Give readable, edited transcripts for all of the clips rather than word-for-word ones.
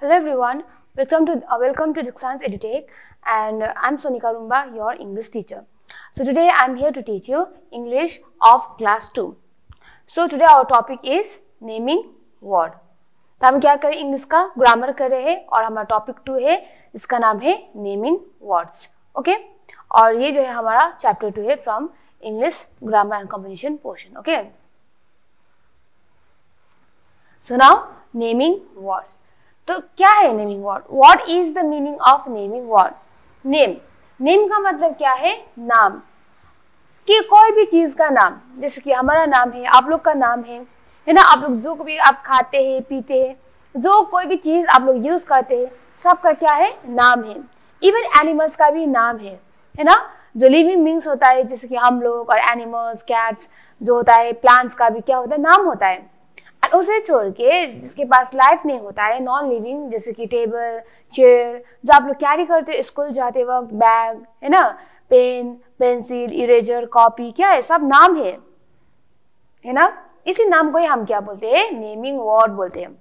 Hello everyone, welcome to Dikshan's EduTech, and I'm Sonika Rumba, your English teacher. So today I'm here to teach you English of class 2. So today our topic is naming word. तो हम क्या करें, English का grammar कर रहे हैं और हमारा टॉपिक 2 है, इसका नाम है नेमिंग वर्ड्स. ओके, और ये जो है हमारा चैप्टर 2 है from English grammar and composition portion. Okay, so now naming words. तो क्या है naming word? What is the meaning of naming word? Name का मतलब क्या है? नाम. कि कोई भी चीज का नाम, जैसे कि हमारा नाम है, आप लोग का नाम है ना. आप लोग जो भी आप खाते हैं, पीते हैं, जो कोई भी चीज आप लोग यूज करते हैं, सबका क्या है? नाम है. इवन एनिमल्स का भी नाम है ना. जो लिविंग बींग्स होता है, जैसे कि हम लोग, और एनिमल्स, कैट्स जो होता है, प्लांट्स का भी क्या होता है? नाम होता है. उसे छोड़ के जिसके पास लाइफ नहीं होता है, नॉन लिविंग, जैसे कि टेबल, चेयर, जो आप लोग कैरी करते हो स्कूल जाते वक्त, बैग है ना, पेन, पेंसिल, इरेजर, कॉपी, क्या है? सब नाम है ना. इसी नाम को ही हम क्या बोलते हैं? नेमिंग वर्ड बोलते हैं.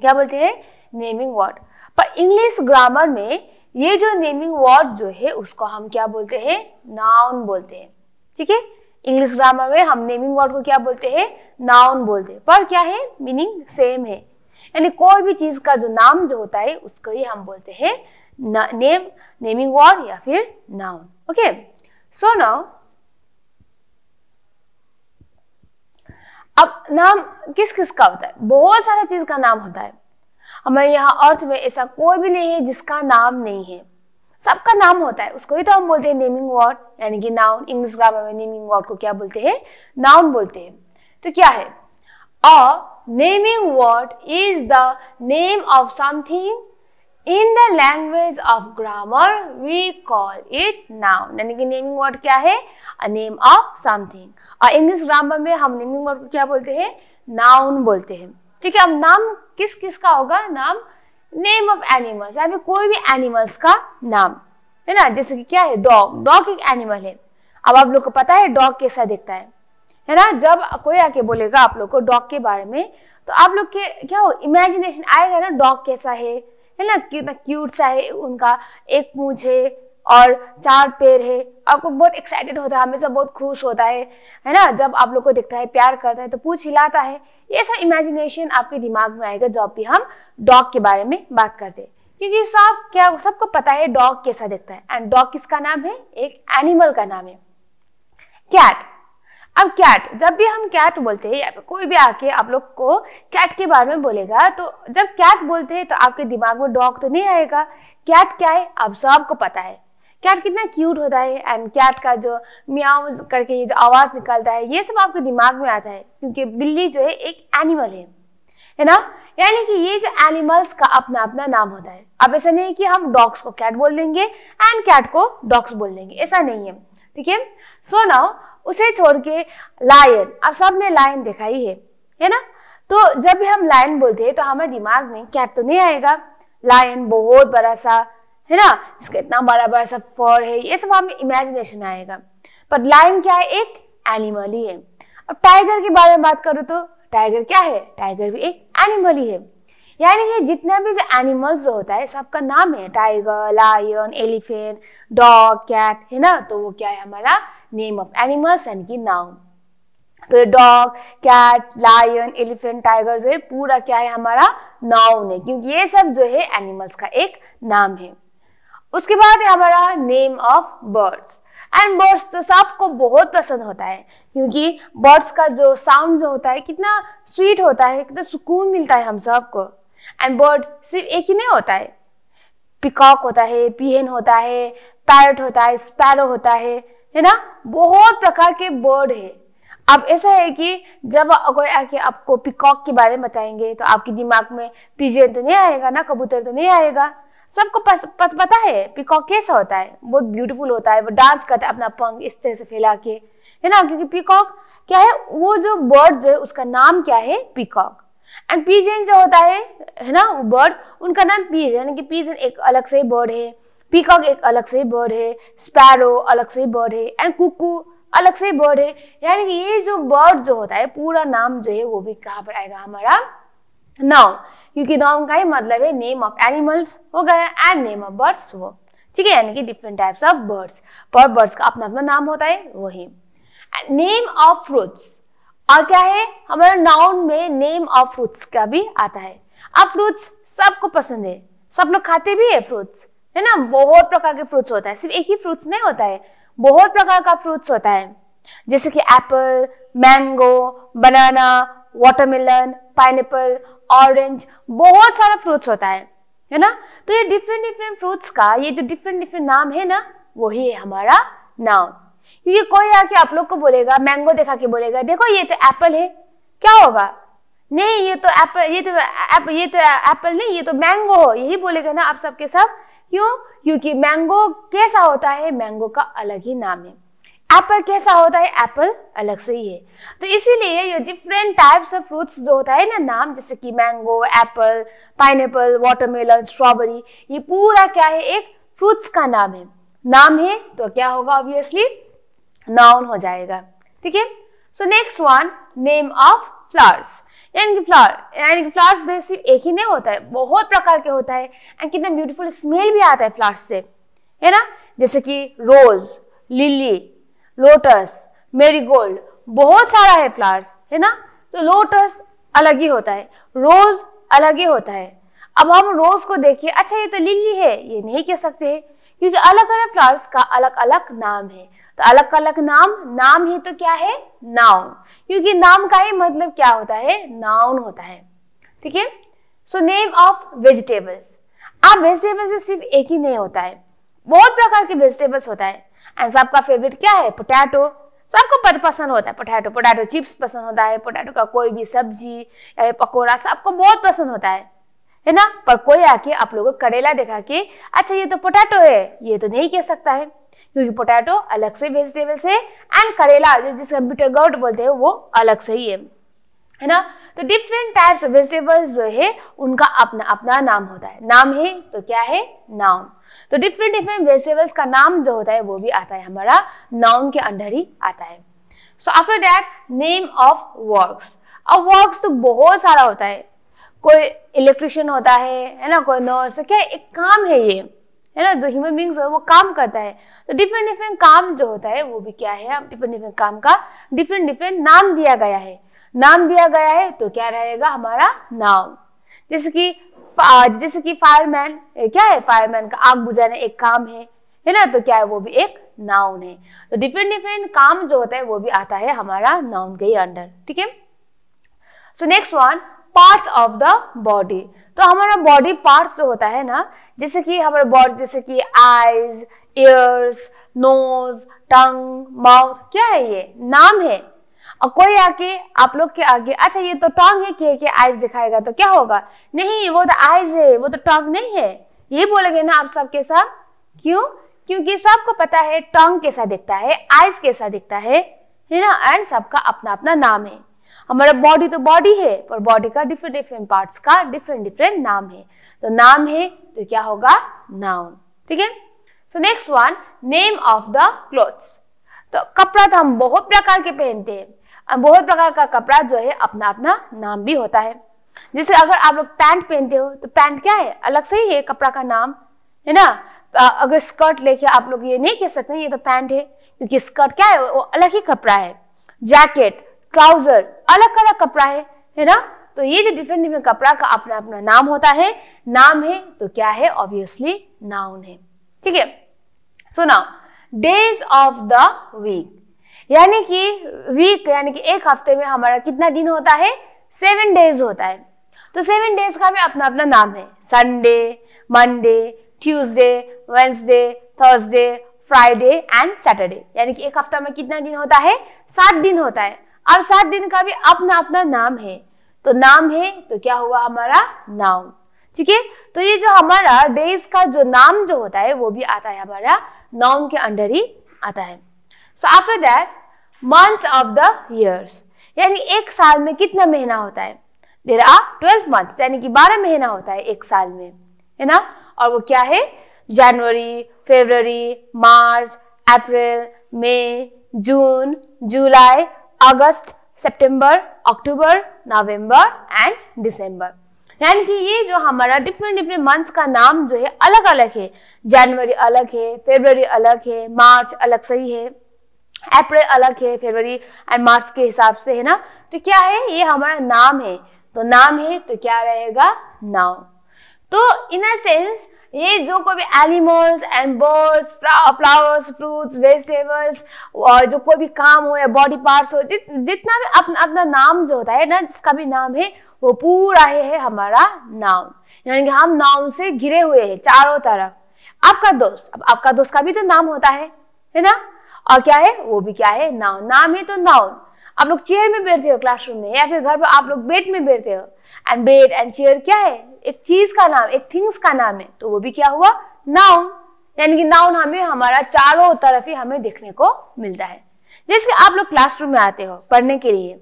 क्या बोलते हैं? Naming word. पर इंग्लिश ग्रामर में ये जो नेमिंग वर्ड जो है उसको हम क्या बोलते हैं? नाउन बोलते हैं. ठीक है, इंग्लिश ग्रामर में हम नेमिंग वर्ड को क्या बोलते हैं? नाउन बोलते हैं. पर क्या है? मीनिंग सेम है. यानी कोई भी चीज का जो नाम जो होता है उसको ही हम बोलते हैं नेमिंग वर्ड या फिर नाउन. ओके, सो नाउ अब नाम किस किस का होता है? बहुत सारा चीज का नाम होता है. हमारे यहाँ अर्थ में ऐसा कोई भी नहीं है जिसका नाम नहीं है. सबका नाम होता है, उसको ही तो हम बोलते हैं नेमिंग वर्ड, यानी कि नाउन. इंग्लिश ग्रामर में नेमिंग वर्ड को क्या बोलते हैं? नाउन बोलते हैं. तो क्या है? A naming word is the name of something in the language of grammar we call it noun. यानी कि नेमिंग वर्ड क्या है? A name of something. और इंग्लिश ग्रामर में हम नेमिंग वर्ड को क्या बोलते हैं? नाउन बोलते हैं. ठीक है, अब नाम किस किस का होगा? नाम नेम ऑफ एनिमल्स, या फिर कोई भी एनिमल्स का नाम है ना. जैसे कि क्या है? डॉग. डॉग एक एनिमल है. अब आप लोग को पता है डॉग कैसा दिखता है ना. जब कोई आके बोलेगा आप लोग को डॉग के बारे में, तो आप लोग के क्या हो, इमेजिनेशन आएगा ना, डॉग कैसा है ना, कितना क्यूट सा है, उनका एक पूंछ है और 4 पैर है. आपको बहुत एक्साइटेड होता है, हमेशा बहुत खुश होता है ना. जब आप लोग को दिखता है, प्यार करता है, तो पूंछ हिलाता है. ये सब इमेजिनेशन आपके दिमाग में आएगा जब भी हम डॉग के बारे में बात करते हैं. क्योंकि सबको पता है डॉग कैसा दिखता है. एंड डॉग किसका नाम है? एक एनिमल का नाम है. कैट. अब कैट, जब भी हम कैट बोलते हैं, या कोई भी आके आप लोग को कैट के बारे में बोलेगा, तो जब कैट बोलते हैं तो आपके दिमाग में डॉग तो नहीं आएगा. कैट क्या है? आप सबको पता है कैट कितना क्यूट होता है. एंड कैट का जो म्याऊ करके ये जो आवाज निकलता है, ये सब आपके दिमाग में आता है, क्योंकि बिल्ली जो है एक एनिमल है ना. यानी कि ये जो एनिमल्स का अपना अपना नाम होता है. अब ऐसा नहीं है कि हम डॉग्स को कैट बोल देंगे एंड कैट को डॉग्स बोल देंगे, ऐसा नहीं है. ठीक है, सो नाउ उसे छोड़ के लायन. अब सबने लायन देखा ही है ना. तो जब भी हम लायन बोलते हैं तो हमारे दिमाग में कैट तो नहीं आएगा. लायन बहुत बड़ा सा है ना, इसका इतना बड़ा बड़ा सा फर है, ये सब हमें इमेजिनेशन आएगा. पर लायन क्या है? एक एनिमल ही है. अब टाइगर के बारे में बात करो तो टाइगर क्या है? टाइगर भी एक एनिमल ही है. यानी कि जितना भी जो एनिमल्स जो होता है सबका नाम है. Tiger, lion, elephant, dog, cat है ना. तो वो क्या है? हमारा नेम ऑफ एनिमल्स, यानी कि नाउन. तो dog, cat, lion, elephant, tiger जो है पूरा क्या है? हमारा नाउन है, क्योंकि ये सब जो है एनिमल्स का एक नाम है. उसके बाद है हमारा name of birds. And birds तो सबको बहुत पसंद होता है, क्योंकि बर्ड्स का जो साउंड जो होता है कितना स्वीट होता है, कितना सुकून मिलता है हम सबको. एंड बर्ड सिर्फ एक ही नहीं होता है. पिकॉक होता है, पीहन होता है, पैरट होता है, स्पैरो होता है ना. बहुत प्रकार के बर्ड है. अब ऐसा है कि जब कोई आके आपको पिकॉक के बारे में बताएंगे तो आपके दिमाग में पिजन तो नहीं आएगा ना, कबूतर तो नहीं आएगा. सबको पता है पिकॉक कैसा होता है. बहुत ब्यूटीफुल होता है, वो डांस करता है अपना पंख इस तरह से फैला के है ना. क्योंकि पिकॉक क्या है? वो जो बर्ड जो है उसका नाम क्या है? पिकॉक. एंड पिजन जो होता है ना, वो बर्ड, उनका नाम पिजन, यानी कि पिजन एक अलग से बर्ड है, पीकॉक एक अलग से बर्ड है, स्पैरो अलग से बर्ड है, एंड कुकू अलग से बर्ड है। यानी कि ये जो बर्ड जो होता है पूरा नाम जो है वो भी कहाँ पर आएगा? हमारा नाउन, क्योंकि नाउन का ही मतलब है नेम ऑफ एनिमल्स हो गया एंड नेम ऑफ बर्ड्स वो, ठीक है, यानी कि डिफरेंट टाइप्स ऑफ बर्ड्स, पर बर्ड्स का अपना अपना नाम होता है वही। नेम ऑफ फ्रूट्स, और क्या है हमारा नाउन में नेम ऑफ फ्रूट्स का भी आता है। अब फ्रूट्स सबको पसंद है, सब लोग खाते भी है फ्रूट्स, है ना, बहुत प्रकार के फ्रूट्स होता है, सिर्फ एक ही फ्रूट्स नहीं होता है, बहुत प्रकार का फ्रूट्स होता है, जैसे कि एप्पल, मैंगो, बनाना, वाटरमेलन, पाइनएप्पल, ऑरेंज, बहुत सारा फ्रूट्स होता है ना। तो ये डिफरेंट डिफरेंट फ्रूट्स का ये जो डिफरेंट डिफरेंट नाम है ना, वही है हमारा नाउन। क्योंकि कोई आके आप लोग को बोलेगा, मैंगो दिखा के बोलेगा देखो ये तो एप्पल है, क्या होगा, नहीं ये तो एप्पल, ये तो एप्पल नहीं, ये तो मैंगो हो, यही बोलेगा ना आप सबके सब। क्यों? क्योंकि मैंगो कैसा होता है, मैंगो का अलग ही नाम है, एप्पल कैसा होता है, एप्पल अलग से ही है। तो इसीलिए ये डिफरेंट टाइप्स ऑफ फ्रूट्स जो होता है ना नाम, जैसे कि mango, Apple, pineapple, watermelon, strawberry, ये पूरा क्या है, एक फ्रूट्स का नाम है। नाम है तो क्या होगा, ऑब्वियसली नाउन हो जाएगा, ठीक है। So next one, name of flowers, यानी कि फ्लावर्स जो सिर्फ एक ही नहीं होता है, बहुत प्रकार के होता है एंड कितना ब्यूटीफुल स्मेल भी आता है फ्लावर्स से, है ना, जैसे कि रोज, लिली, लोटस, मेरीगोल्ड, बहुत सारा है फ्लावर्स, है ना। तो लोटस अलग ही होता है, रोज अलग ही होता है। अब हम रोज को देखिए, अच्छा ये तो लिली है, ये नहीं कह सकते हैं, क्योंकि अलग अलग फ्लावर्स का अलग अलग नाम है। तो अलग अलग नाम ही तो क्या है, नाउन, क्योंकि नाम का ही मतलब क्या होता है, नाउन होता है, ठीक है। सो नेम ऑफ वेजिटेबल्स, अब वेजिटेबल्स सिर्फ एक ही नहीं होता है, बहुत प्रकार के वेजिटेबल्स होता है एंड सबका फेवरेट क्या है, पोटैटो, सबको पसंद होता है पोटैटो चिप्स पसंद होता है, पोटैटो का कोई भी सब्जी या पकौड़ा सबको बहुत पसंद होता है ना। पर कोई आके आप लोगों को करेला दिखा के अच्छा ये तो पोटैटो है, ये तो नहीं कह सकता है, क्योंकि पोटैटो अलग से वेजिटेबल्स है एंड करेला जिसका बिटर गोट बोलते हैं वो अलग से ही है ना। तो डिफरेंट टाइप्स ऑफ वेजिटेबल्स जो है उनका अपना अपना नाम होता है, नाम है तो क्या है, नाउन। तो डिफरेंट डिफरेंट वेजिटेबल्स का नाम जो होता है वो भी आता है हमारा नाउन के अंडर ही आता है। So after that name of works, अब वर्क्स तो बहुत सारा होता है, कोई इलेक्ट्रिशियन होता है ना, कोई नर्स, क्या एक काम है ये, है ना, जो ह्यूमन बींग्स है वो काम करता है। तो डिफरेंट डिफरेंट काम जो होता है वो भी क्या है, डिफरेंट डिफरेंट काम का डिफरेंट डिफरेंट नाम दिया गया है, नाम दिया गया है तो क्या रहेगा हमारा नाउन। जैसे कि फायरमैन, क्या है, फायरमैन का आग बुझाना एक काम है ना, तो क्या है वो भी एक नाउन है। तो डिफरेंट डिफरेंट काम जो होता है वो भी आता है हमारा नाउन के अंडर, ठीक है। So next one, parts of the body, तो हमारा बॉडी पार्ट्स जो होता है ना, जैसे कि हमारा बॉडी, जैसे कि आईज, ईयर्स, नोज, टंग, माउथ, क्या है ये नाम है। और कोई आके आप लोग के आगे अच्छा ये तो टंग है कह के आइज दिखाएगा तो क्या होगा, नहीं वो तो आइज है, वो तो टंग नहीं है, ये बोलेंगे ना आप सबके साथ। क्यों? क्योंकि सबको पता है टंग कैसा दिखता है, आइज कैसा दिखता है ना, एंड सबका अपना अपना नाम है। हमारा बॉडी तो बॉडी है, पर बॉडी का डिफरेंट डिफरेंट पार्ट्स का डिफरेंट डिफरेंट नाम है, तो नाम है तो क्या होगा, नाउन, ठीक है। So next one, name of the clothes, तो कपड़ा तो हम बहुत प्रकार के पहनते हैं, बहुत प्रकार का कपड़ा जो है अपना अपना नाम भी होता है। जैसे अगर आप लोग पैंट पहनते हो तो पैंट क्या है, अलग से ही है कपड़ा का नाम, है ना। अगर स्कर्ट लेके आप लोग ये नहीं कह सकते ये तो पैंट है, क्योंकि स्कर्ट क्या है वो अलग ही कपड़ा है। जैकेट, ट्राउजर, अलग अलग कपड़ा है ना। तो ये जो डिफरेंट डिफरेंट कपड़ा का अपना अपना नाम होता है, नाम है तो क्या है, ऑब्वियसली नाउन है, ठीक है। So now days of the week, यानी कि वीक यानी कि एक हफ्ते में हमारा कितना दिन होता है, 7 डेज होता है। तो 7 डेज का भी अपना अपना नाम है, Sunday, Monday, Tuesday, Wednesday, Thursday, Friday and Saturday, यानी कि एक हफ्ता में कितना दिन होता है, 7 दिन होता है। अब 7 दिन का भी अपना अपना नाम है, तो नाम है तो क्या हुआ हमारा, नाउन, ठीक है। तो ये जो हमारा डेज का जो नाम जो होता है वो भी आता है हमारा नाउन के अंडर ही आता है। So after that months of the years, यानी एक साल में कितना महीना होता है, देयर आर 12 मंथ्स, यानी कि 12 महीना होता है एक साल में, है ना। और वो क्या है, जनवरी, फरवरी, मार्च, अप्रैल, मई, जून, जुलाई, अगस्त, सितंबर, अक्टूबर, नवंबर एंड दिसंबर। यानी कि ये जो हमारा डिफरेंट मंथ्स का नाम जो है अलग अलग है। जनवरी अलग है, फरवरी अलग है, मार्च अलग सही है, अप्रैल अलग है फरवरी एंड मार्च के हिसाब से, है ना। तो क्या है, ये हमारा नाम है, तो नाम है तो क्या रहेगा, नाउन। तो इन अ सेंस ये जो कोई भी animals and birds, flowers, fruits, vegetables और जो कोई भी काम हो या बॉडी पार्ट्स हो, जितना भी अपना अपना नाम जो होता है ना, जिसका भी नाम है वो पूरा है हमारा नाउन। यानी कि हम नाउन से घिरे हुए हैं चारों तरफ। आपका दोस्त, अब आपका दोस्त का भी तो नाम होता है ना, और क्या है, वो भी क्या है, नाउन। नाम है तो नाउन। आप लोग चेयर में बैठते हो क्लासरूम में, या फिर घर पर आप लोग बेड में बैठते हो, एंड बेड एंड चेयर क्या है, एक चीज का नाम, एक थिंग्स का नाम है, तो वो भी क्या हुआ, नाउन। यानी कि नाउन हमें हमारा चारों तरफ ही हमें देखने को मिलता है। जैसे आप लोग क्लासरूम में आते हो पढ़ने के लिए,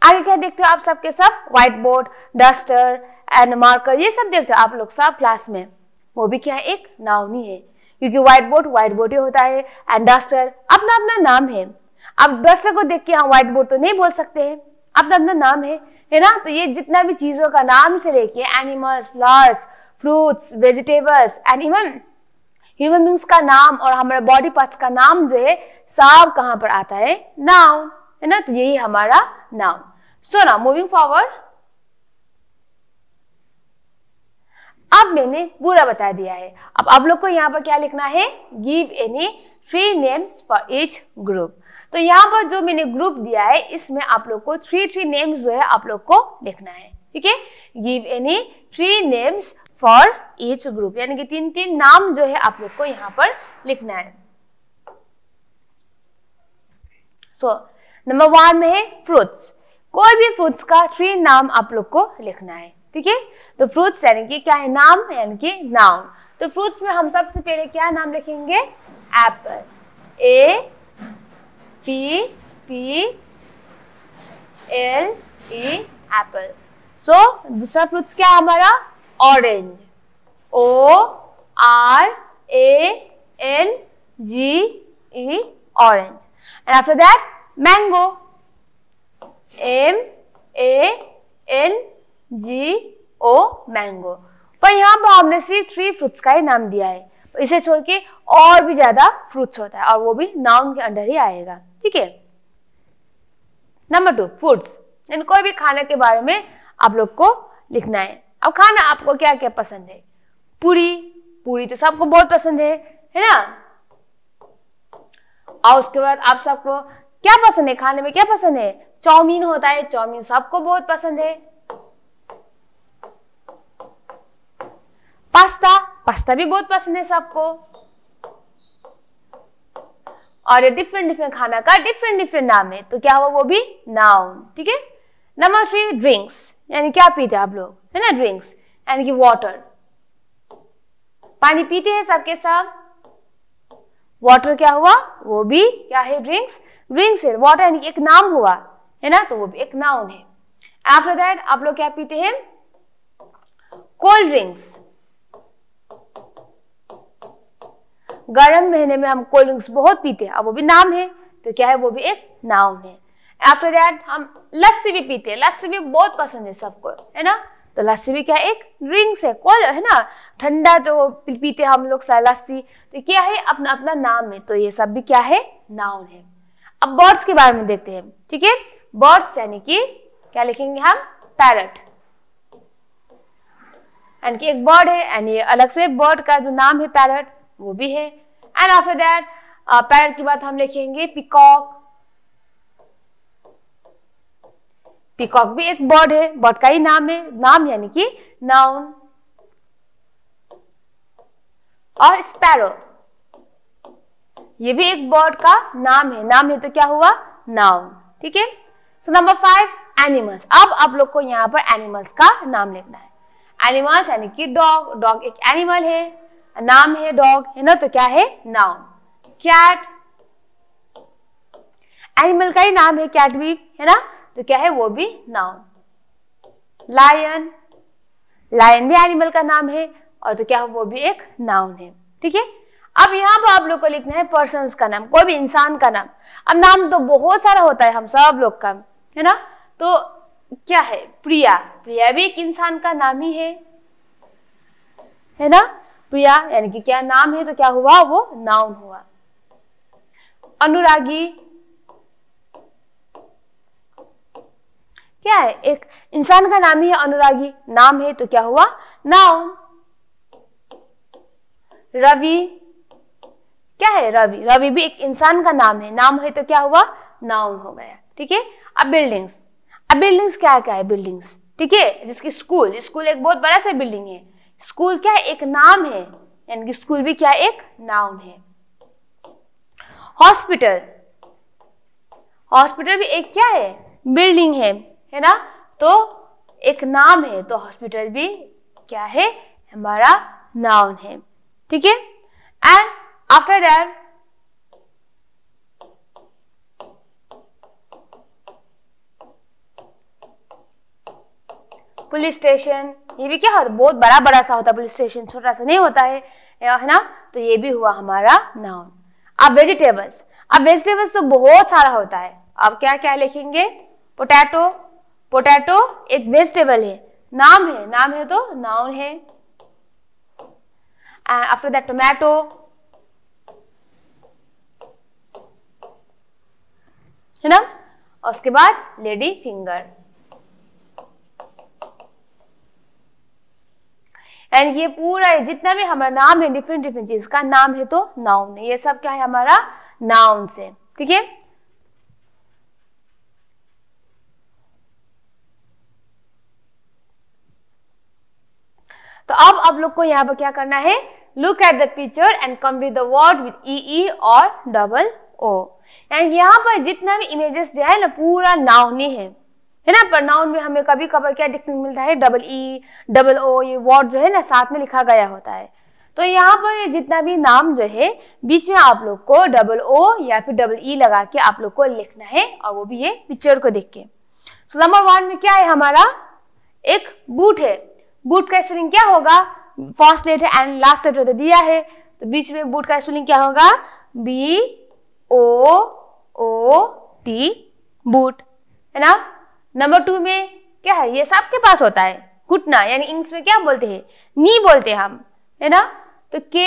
आगे क्या देखते हो आप सबके सब, white board, duster and marker, ये सब देखते हो आप लोग सब क्लास में, वो भी क्या है, एक नाउन ही है। क्योंकि व्हाइट बोर्ड ही होता है, एंड डस्टर अपना अपना नाम है। अब डस्टर को देख के हम व्हाइट बोर्ड तो नहीं बोल सकते हैं, अपना अपना नाम है ना। तो ये जितना भी चीजों का नाम से लेके animals, flowers, fruits, vegetables and even human beings का नाम और हमारे बॉडी पार्ट्स का नाम जो है, सब कहां पर आता है, नाउन, है ना। तो यही हमारा noun. So now moving forward, अब मैंने पूरा बता दिया है। अब आप लोग को यहाँ पर क्या लिखना है, give any 3 names for each group. तो यहाँ पर जो मैंने ग्रुप दिया है, इसमें आप लोग को 3 नेम्स जो है आप लोग को लिखना है, ठीक है। Give any 3 names for each group, यानी कि 3 नाम जो है आप लोग को यहाँ पर लिखना है। सो नंबर 1 में है फ्रूट्स। कोई भी फ्रूट्स का 3 नाम आप लोग को लिखना है, ठीक है। तो फ्रूट्स यानी कि क्या है, नाम यानी कि नाउन। तो फ्रूट्स में हम सबसे पहले क्या नाम लिखेंगे, apple, A P P L E apple. So दूसरा फ्रूट्स क्या है हमारा, orange, O R A N G E orange. And after that mango, M A N G O mango. पर यहाँ पर हमने सिर्फ 3 फ्रूट्स का ही नाम दिया है, इसे छोड़ के और भी ज्यादा फ्रूट्स होता है और वो भी नाउन के अंडर ही आएगा, ठीक है। नंबर 2 फूड्स, यानी कोई भी खाने के बारे में आप लोग को लिखना है। अब खाना आपको क्या क्या पसंद है, पूरी तो सबको बहुत पसंद है ना। और उसके बाद आप सबको क्या पसंद है, खाने में क्या पसंद है, चाउमीन होता है, चाउमीन सबको बहुत पसंद है। पास्ता भी बहुत पसंद है सबको। और ये डिफरेंट खाना का डिफरेंट नाम है, तो क्या हुआ, वो भी नाउन, ठीक है। नंबर 3 ड्रिंक्स, यानी क्या पीते हैं आप लोग, है ना, ड्रिंक्स यानी कि वाटर, पानी पीते हैं सबके सब। वाटर क्या हुआ, वो भी क्या है, ड्रिंक्स है। वाटर यानी कि एक नाम हुआ, है ना, तो वो भी एक नाउन है। आफ्टर दैट आप लोग क्या पीते हैं, कोल्ड ड्रिंक्स। गर्म महीने में हम कोल्ड ड्रिंक्स बहुत पीते हैं, अब वो भी नाम है, तो क्या है, वो भी एक नाउन है। आफ्टर दैट हम लस्सी भी पीते हैं, लस्सी भी बहुत पसंद है सबको, है ना, तो लस्सी भी क्या है, एक ड्रिंक्स है, कोल्ड, है ना, ठंडा जो पीते हम लोग लस्सी, तो क्या है, अपना अपना नाम है, तो ये सब भी क्या है, नाउन है। अब बर्ड्स के बारे में देखते हैं, ठीक है। बर्ड्स यानी कि क्या लिखेंगे हम, पैरट, यानी कि एक बर्ड है, एंड ये अलग से बर्ड का जो नाम है पैरट वो भी है। एंड आफ्टर दैट पैरट के बाद हम लिखेंगे पिकॉक। पिकॉक भी एक बर्ड है, बर्ड का ही नाम है, नाम यानी कि नाउन। और स्पैरो, ये भी एक बर्ड का नाम है तो क्या हुआ, नाउन, ठीक है। तो नंबर 5 एनिमल्स। अब आप लोग को यहाँ पर एनिमल्स का नाम लिखना है। एनिमल्स यानी कि डॉग एक एनिमल है, नाम है डॉग, है ना, तो क्या है, नाउन। कैट, एनिमल का ही नाम है, कैट भी, है ना, तो क्या है, वो भी नाउन। लायन भी एनिमल का नाम है, और तो क्या है, वो भी एक नाउन है, ठीक है। अब यहाँ पर आप लोग को लिखना है पर्सन्स का नाम, कोई भी इंसान का नाम। अब नाम तो बहुत सारा होता है हम सब लोग का, है ना, तो क्या है, प्रिया। प्रिया भी एक इंसान का नाम ही है ना। प्रिया यानी कि क्या नाम है, तो क्या हुआ, वो नाउन हुआ। अनुरागी क्या है, एक इंसान का नाम ही है अनुरागी, नाम है तो क्या हुआ, नाउन। रवि क्या है, रवि। रवि भी एक इंसान का नाम है, नाम है तो क्या हुआ, नाउन हो गया। ठीक है। अब बिल्डिंग्स, अब बिल्डिंग्स क्या क्या है, बिल्डिंग्स ठीक है, जिसकी स्कूल, स्कूल एक बहुत बड़ा सा बिल्डिंग है। स्कूल क्या है, एक नाम है, यानी कि स्कूल भी क्या, एक नाउन है। हॉस्पिटल, हॉस्पिटल भी एक क्या है, बिल्डिंग है ना, तो एक नाम है, तो हॉस्पिटल भी क्या है, हमारा नाउन है। ठीक है। And after that police station, ये भी क्या होता है, बहुत बड़ा बड़ा सा होता है पुलिस स्टेशन, छोटा सा नहीं होता है ना, तो ये भी हुआ हमारा नाउन। अब वेजिटेबल्स, अब वेजिटेबल्स तो बहुत सारा होता है। अब क्या क्या लिखेंगे, पोटैटो, पोटैटो एक वेजिटेबल है, नाम है तो नाउन है। आफ्टर दैट टोमेटो, है ना, और उसके बाद लेडी फिंगर। एंड ये पूरा जितना भी हमारा नाम है, डिफरेंट डिफरेंट चीज का नाम है तो नाउन है, ये सब क्या है, हमारा नाउन से। ठीक है। तो अब आप लोग को यहाँ पर क्या करना है, look at the picture and complete the word with E और डबल ओ। एंड यहाँ पर जितना भी इमेजेस दिया है ना, पूरा नाउन ही है ना। पर नाउन में हमें कभी कभार क्या देखने को मिलता है, डबल ई डबल ओ, ये वर्ड जो है ना साथ में लिखा गया होता है। तो यहाँ पर जितना भी नाम जो है, बीच में आप लोग को डबल ओ या फिर डबल ई लगा के आप लोग को लिखना है, और वो भी ये पिक्चर को देख के। तो नंबर 1 में क्या है हमारा, एक बूट है। बूट का स्पेलिंग क्या होगा, first letter and last letter तो दिया है, तो बीच में बूट का स्पेलिंग क्या होगा, बी ओ टी, बूट, है ना। नंबर 2 में क्या है, ये सबके पास होता है, घुटना, यानी इंग्लिश में क्या बोलते हैं, नी बोलते हैं हम, है ना। तो के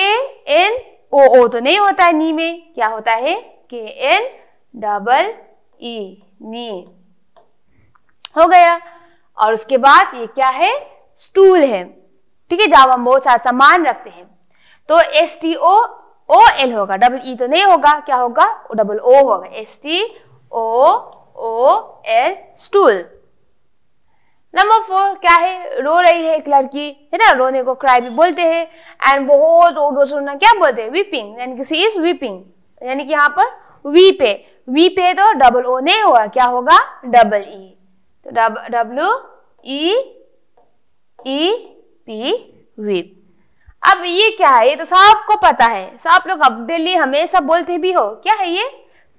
एन ओ तो नहीं होता है नी में, क्या होता है, के एन डबल ई, नी हो गया। और उसके बाद ये क्या है, स्टूल है। ठीक है, जब हम बहुत सारा सामान रखते हैं तो STOOL होगा, डबल ई तो नहीं होगा, क्या होगा, डबल ओ होगा, STOOL, स्टूल। नंबर 4 क्या है, रो रही है एक लड़की, है ना, रोने को क्राई भी बोलते हैं। एंड बहुत रो सुनना क्या बोलते हैं, वीपिंग, यानी कि सी इज वीपिंग, यानी कि यहाँ पर वीप है तो डबल ओ नहीं होगा, क्या होगा, डबल ई, तो WEEP, वीप। अब ये क्या है, ये तो सबको पता है, सब लोग अब डेली हमेशा बोलते भी हो, क्या है ये,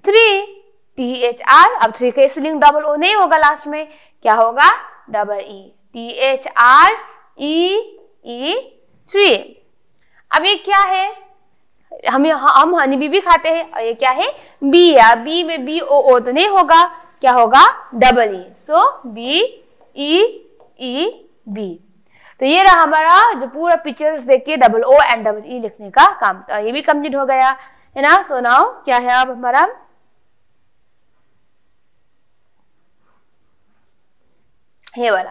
3, THR। अब 3 का स्पेलिंग डबल ओ नहीं होगा, लास्ट में क्या होगा, डबल ई, THREE, 3। अब ये क्या है, हम हनी बी भी खाते हैं, और ये क्या है, बी है, बी में BOO तो नहीं होगा, क्या होगा, डबल ई, सो BEEB। तो ये रहा हमारा जो पूरा पिक्चर्स देख के double O and double E लिखने का काम, तो ये भी कंप्लीट हो गया, है ना। सो नाउ क्या है अब हमारा, ये वाला।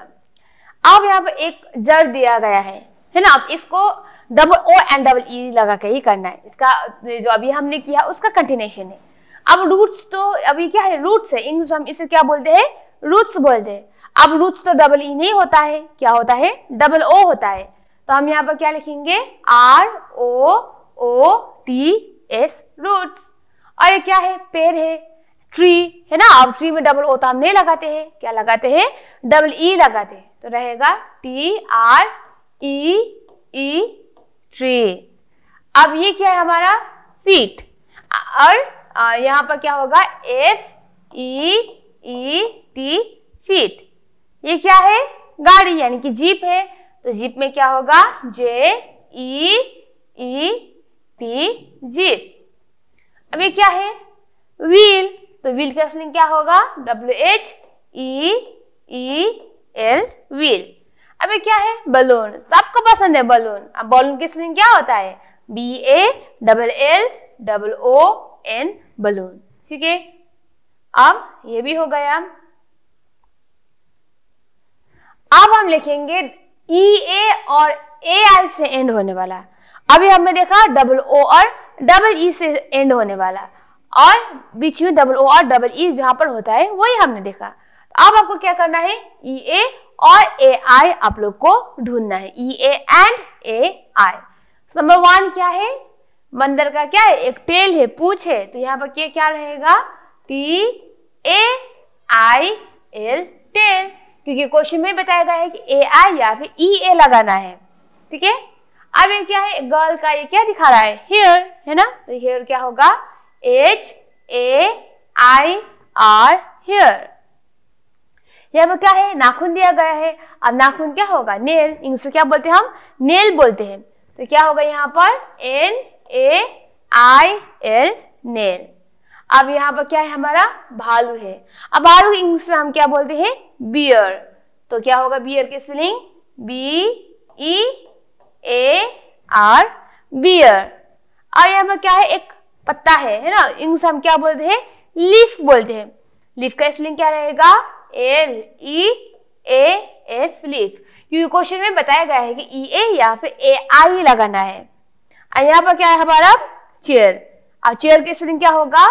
अब यहाँ पे एक जड़ दिया गया है ना, अब इसको double O and double E लगा के ही करना है, इसका जो अभी हमने किया उसका कंटिन्यूशन है। अब रूट्स तो अभी क्या है, रूट्स है, इंग्लिश हम इसे क्या बोलते हैं, रूट्स बोलते हैं। अब रूट्स तो डबल ई नहीं होता है, क्या होता है, डबल ओ होता है। तो हम यहाँ पर क्या लिखेंगे, ROOTS, रूट्स। और ये क्या है, पेड़ है, ट्री, है ना। अब ट्री में डबल ओ तो हम नहीं लगाते हैं, क्या लगाते हैं, डबल ई लगाते हैं, तो रहेगा TREE, ट्री। अब ये क्या है हमारा, फीट, और यहाँ पर क्या होगा, FEET, फीट। ये क्या है, गाड़ी, यानी कि जीप है, तो जीप में क्या होगा, JEEP, जीप। अब ये क्या है, व्हील, तो व्हील का स्पेलिंग क्या होगा, WHEEL, EL व्हील। अब ये क्या है? बलून। सबको पसंद है बलून। अब बलून की स्पेलिंग क्या होता है? BALLLOON balloon. ठीक है, अब ये भी हो गया। अब हम लिखेंगे EA और AI से एंड होने वाला। अभी हमने देखा DO और EE से एंड होने वाला, और बीच में DO और EE जहां पर होता है वही हमने देखा। अब आपको क्या करना है? EA और AI आप लोग को ढूंढना है। EA and AI। नंबर 1 क्या है? बंदर का क्या है? एक टेल है, पूंछ है, तो यहाँ पर क्या रहेगा? TAIL टेल, क्योंकि क्वेश्चन में बताया गया है कि AI या फिर EA लगाना है। ठीक है, अब ये क्या है? गर्ल का ये क्या दिखा रहा है? हेयर है ना, तो हेयर क्या होगा? HAIR hair. यहाँ पर क्या है? नाखून दिया गया है। अब नाखून क्या होगा? नेल। इंग्लिश में क्या बोलते हैं हम? नेल बोलते हैं। तो क्या होगा यहाँ पर? NAIL nail. अब यहाँ पर क्या है? हमारा भालू है। अब भालू इंग्लिश में हम क्या बोलते हैं? बियर। तो क्या होगा बियर की स्पेलिंग? BEAR beer. और यहाँ पर क्या है? एक पत्ता है ना, इंग्लिश हम क्या बोलते हैं? लीफ बोलते हैं। लीफ का स्पेलिंग क्या रहेगा? LEAF लीफ, क्योंकि क्वेश्चन में बताया गया है कि EA या फिर AI लगाना है। और यहाँ पर क्या है हमारा? चेयर। और चेयर की स्पेलिंग क्या होगा?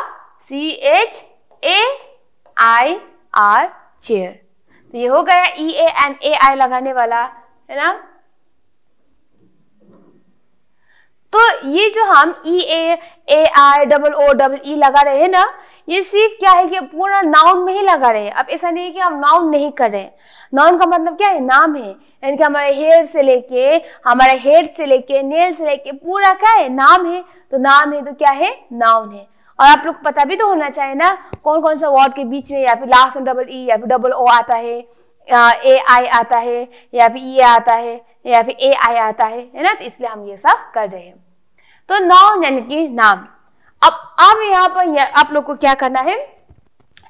CHAIR chair. तो ये हो गया EA एंड AI लगाने वाला, है ना। तो ये जो हम EA, AI, OOEE लगा रहे हैं ना, ये सिर्फ क्या है कि पूरा नाउन में ही लगा रहे हैं। अब ऐसा नहीं है कि हम नाउन नहीं कर रहे हैं। नाउन का मतलब क्या है? नाम है, यानी कि हमारे हेयर से लेके, हमारे हेड से लेके, नेल से लेके पूरा क्या है? नाम है। तो नाम है तो क्या है? नाउन है। और आप लोग को पता भी तो होना चाहिए ना कौन कौन सा वर्ड के बीच में या फिर लास्ट में EE या फिर OO आता है, AI आता है, या फिर EA आता है, या फिर AI आता है ना। तो इसलिए हम ये सब कर रहे हैं। तो नाउन यानी कि नाम। अब यहाँ पर आप लोग को क्या करना है?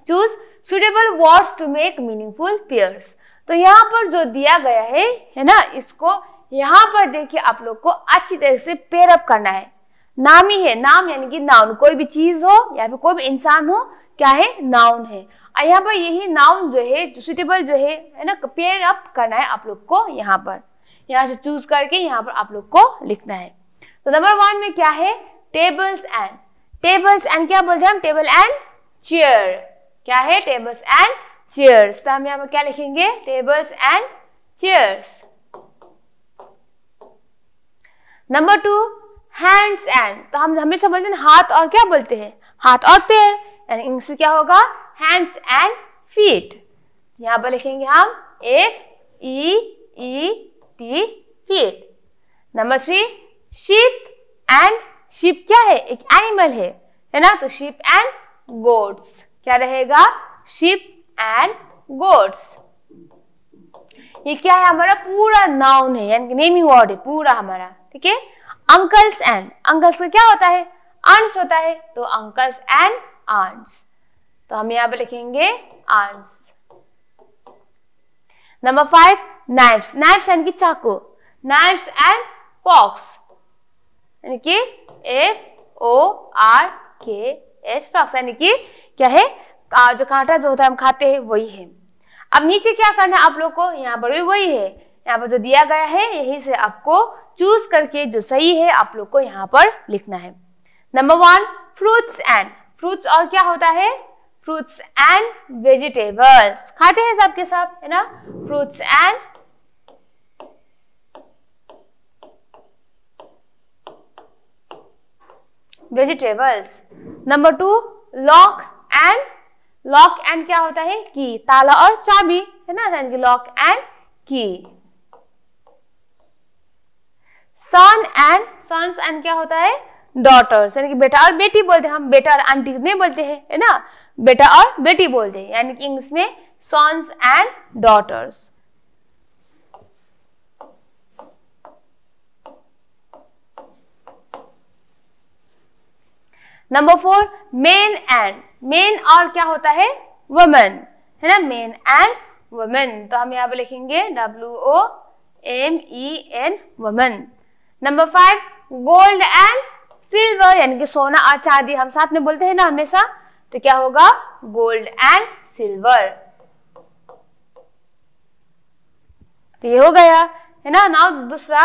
Choose suitable words to make meaningful pairs. तो यहाँ पर जो दिया गया है ना, इसको यहाँ पर देखिए आप लोग को अच्छी तरह से पेयर अप करना है। नाम ही है, नाम यानी कि नाउन, कोई भी चीज हो या फिर कोई भी इंसान हो, क्या है? नाउन है। और यहाँ पर यही नाउन जो है, सुटेबल जो है ना, पेयर अप करना है आप लोग को। यहाँ पर यहाँ से चूज करके यहाँ पर आप लोग को लिखना है। तो नंबर 1 में क्या है? Tables and. टेबल्स एंड क्या बोलते हैं हम? Table and chair. क्या है? Tables and chairs. तो हम यहाँ पर क्या लिखेंगे? Tables and chairs. Number 2 hands and. तो हम हमेशा बोलते हैं हाथ और क्या बोलते हैं? हाथ और पैर, यानी इंग्लिश में क्या होगा? Hands and feet. यहाँ पर लिखेंगे हम FEET feet. Number 3 sheep and. Sheep क्या है? एक एनिमल है ना। तो शीप एंड गोट्स क्या रहेगा? Sheep and goats. ये क्या है? हमारा पूरा नाउन है, यानी कि नेमिंग वर्ड है पूरा हमारा। ठीक है। Uncles and. अंकल्स का क्या होता है? आंट्स होता है। तो अंकल्स एंड आंट्स। तो हम यहाँ पे लिखेंगे आंट्स। Number 5 knifes. नाइफ्स यानी कि चाकू। नाइफ्स एंड फॉक्स, यानी कि FORKS फॉक्स, यानी कि क्या है? जो कांटा जो होता है हम खाते हैं वही है। अब नीचे क्या करना है आप लोग को? यहाँ पर भी वही है। यहाँ पर जो दिया गया है यही से आपको चूज करके जो सही है आप लोग को यहाँ पर लिखना है। Number 1 fruits and. फ्रूट्स और क्या होता है? Fruits and vegetables. खाते हैं सबके सब, है ना। Fruits and vegetables. Number 2 lock and. Lock and क्या होता है? की। ताला और चाबी, है ना, यानी कि लॉक एंड की। सन एंड। सन्स एंड क्या होता है? डॉटर्स, यानी कि बेटा और बेटी बोलते हैं हम। बेटा और आंटी नहीं बोलते हैं, है ना, बेटा और बेटी बोलते हैं, यानी कि इंग्लिश में sons and daughters. Number 4 men and. Men और क्या होता है? वुमेन, है ना। मेन एंड वुमेन, तो हम यहाँ पे लिखेंगे WOMEN women. Number 5 gold and silver, यानी कि सोना और चांदी, हम साथ में बोलते हैं ना हमेशा, तो क्या होगा गोल्ड एंड सिल्वर। तो ये हो गया है ना। नाउ दूसरा,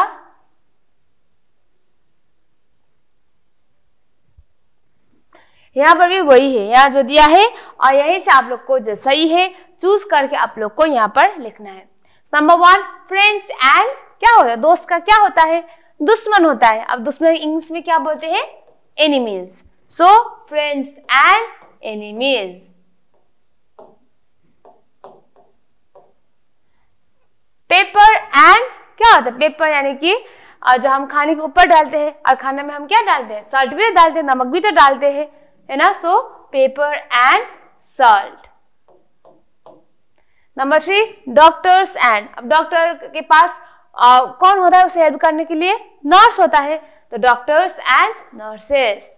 यहाँ पर भी वही है, यहाँ जो दिया है और यहीं से आप लोग को जो सही है चूज करके आप लोग को यहाँ पर लिखना है। नंबर 1 फ्रेंड्स एंड क्या होता है, दोस्त का क्या होता है, दुश्मन होता है। अब दुश्मन इंग्लिश में क्या बोलते हैं, enemies. So friends and enemies. Paper and क्या होता है, पेपर यानी कि जो हम खाने के ऊपर डालते हैं, और खाने में हम क्या डालते हैं, सॉल्ट भी डालते हैं, नमक भी तो डालते हैं, है ना। So paper and salt. Number 3 doctors and, अब डॉक्टर के पास कौन होता है उसे हेल्प करने के लिए, नर्स होता है, तो doctors and nurses.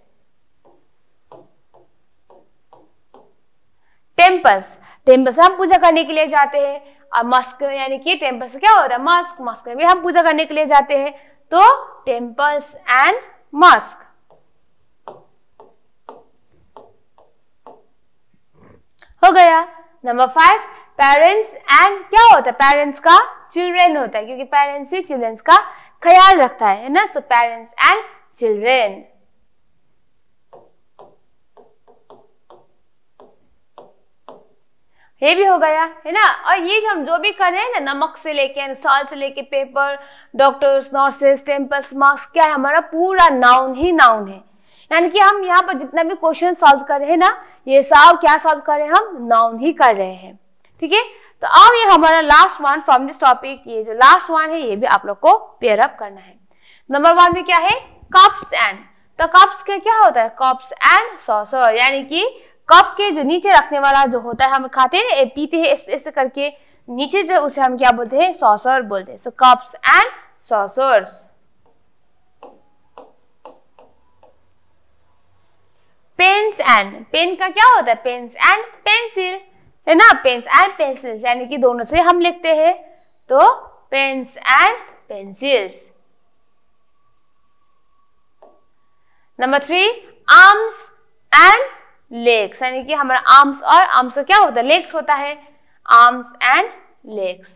Temples, temples हम पूजा करने के लिए जाते हैं, और मस्क यानी कि टेम्पल्स क्या होता है, मस्क, मस्क में भी हम पूजा करने के लिए जाते हैं, तो टेम्पल्स एंड मस्क। हो गया। नंबर 5 पेरेंट्स एंड क्या होता है, पेरेंट्स का चिल्ड्रेन होता है, क्योंकि पेरेंट्स ही चिल्ड्रेन्स का ख्याल रखता है ना। So parents and children. ये भी हो गया है ना। और ये हम जो भी कर रहे हैं ना, नमक से लेके सॉल्ट से लेके paper, doctors, nurses, temples, mask, क्या है हमारा पूरा नाउन ही नाउन है। यानी कि हम यहाँ पर जितना भी क्वेश्चन सॉल्व कर रहे हैं ना, ये सब क्या सॉल्व कर रहे हैं, हम नाउन ही कर रहे हैं। ठीक है, तो अब ये हमारा last one from this topic, ये जो लास्ट वन है ये भी आप लोग को पेयर अप करना है। नंबर 1 में क्या है, कप्स एंड, तो कप्स के क्या होता है, कप्स एंड सॉसर, यानी कि कप के जो नीचे रखने वाला जो होता है, हम खाते हैं पीते हैं ऐसे करके नीचे, जो उसे हम क्या बोलते हैं, सॉसर बोलते हैं। So cups and saucers. Pens and, pen का क्या होता है, पेन्स एंड पेंसिल, है ना, पेन्स एंड पेंसिल्स, यानी कि दोनों से हम लिखते हैं, तो pens and pencils. Number 3 arms and legs, यानी कि हमारा आर्म्स और आर्म्स का क्या होता है, लेग्स होता है, arms and legs.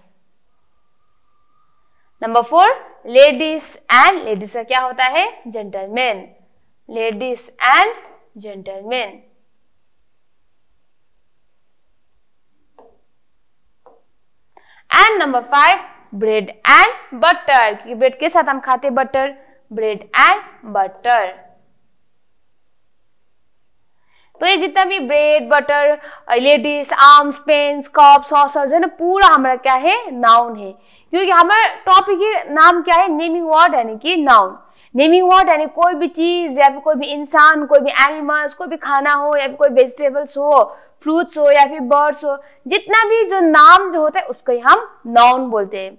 Number 4 ladies and, ladies का क्या होता है, gentleman, ladies and gentleman. And number 5 bread and butter, क्योंकि ब्रेड के साथ हम खाते बटर, ब्रेड एंड बटर। तो ये जितना भी bread, butter, ladies, arms, pens, cup, saucer जो है ना, पूरा हमारा क्या है, नाउन है, क्योंकि हमारा टॉपिक के नाम क्या है, नेमिंग वर्ड यानी कि नाउन। नेमिंग वर्ड यानी कोई भी चीज या फिर कोई भी इंसान, कोई भी एनिमल्स, कोई भी खाना हो या फिर कोई वेजिटेबल्स हो, फ्रूट्स हो या फिर बर्ड्स हो, जितना भी जो नाम जो होता है उसको ही हम नाउन बोलते हैं,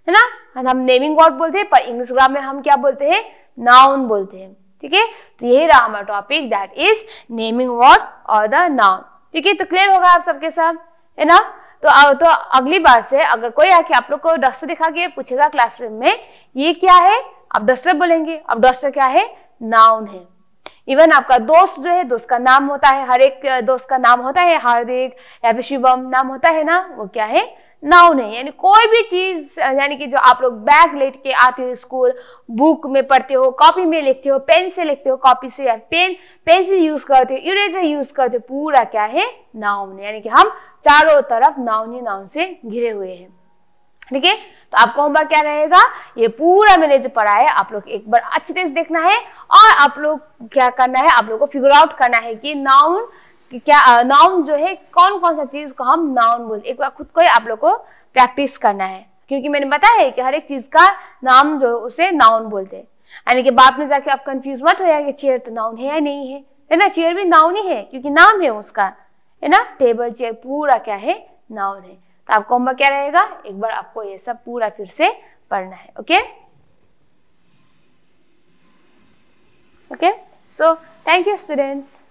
है ना। हम नेमिंग वर्ड बोलते हैं, पर इंग्लिश ग्रामर में हम क्या बोलते हैं, नाउन बोलते हैं। ठीक है, तो यही रहा हमारा topic, that is naming word और द नाउन। ठीक है, तो क्लियर होगा आप सबके साथ, है ना। तो अगली बार से अगर कोई आके आप लोग को डस्टर दिखा के पूछेगा क्लासरूम में ये क्या है, आप डस्टर बोलेंगे। अब डस्टर क्या है, नाउन है। इवन आपका दोस्त जो है, दोस्त का नाम होता है, हर एक दोस्त का नाम होता है, हार्दिक या फिर शिवम नाम होता है ना, वो क्या है, नाउन है। यानी कोई भी चीज, यानी कि जो आप लोग बैग लेके आते हो स्कूल, बुक में पढ़ते हो, कॉपी में लिखते हो, पेन से लिखते हो, कॉपी से या पेंसिल यूज करते हो, इरेजर यूज करते हो, पूरा क्या है, नाउन है। यानी कि हम चारों तरफ नाउन ही नाउन से घिरे हुए हैं। ठीक है, तो आपको होमवर्क क्या रहेगा, ये पूरा मैंने जो पढ़ा है आप लोग एक बार अच्छे से देखना है, और आप लोग क्या करना है, आप लोग को फिगर आउट करना है कि नाउन क्या, नाउन जो है कौन कौन सा चीज को हम नाउन बोलते, एक बार खुद को ही आप लोग को प्रैक्टिस करना है, क्योंकि मैंने बताया है कि हर एक चीज का नाम जो उसे नाउन बोलते हैं। यानी कि बाद में जाके आप कंफ्यूज मत हो कि चेयर तो नाउन है या नहीं है ना, चेयर भी नाउन ही है क्योंकि नाम है उसका, है ना। टेबल, चेयर पूरा क्या है, नाउन है। तो आपका होमवर्क क्या रहेगा, एक बार आपको ये सब पूरा फिर से पढ़ना है। Okay okay, so thank you students.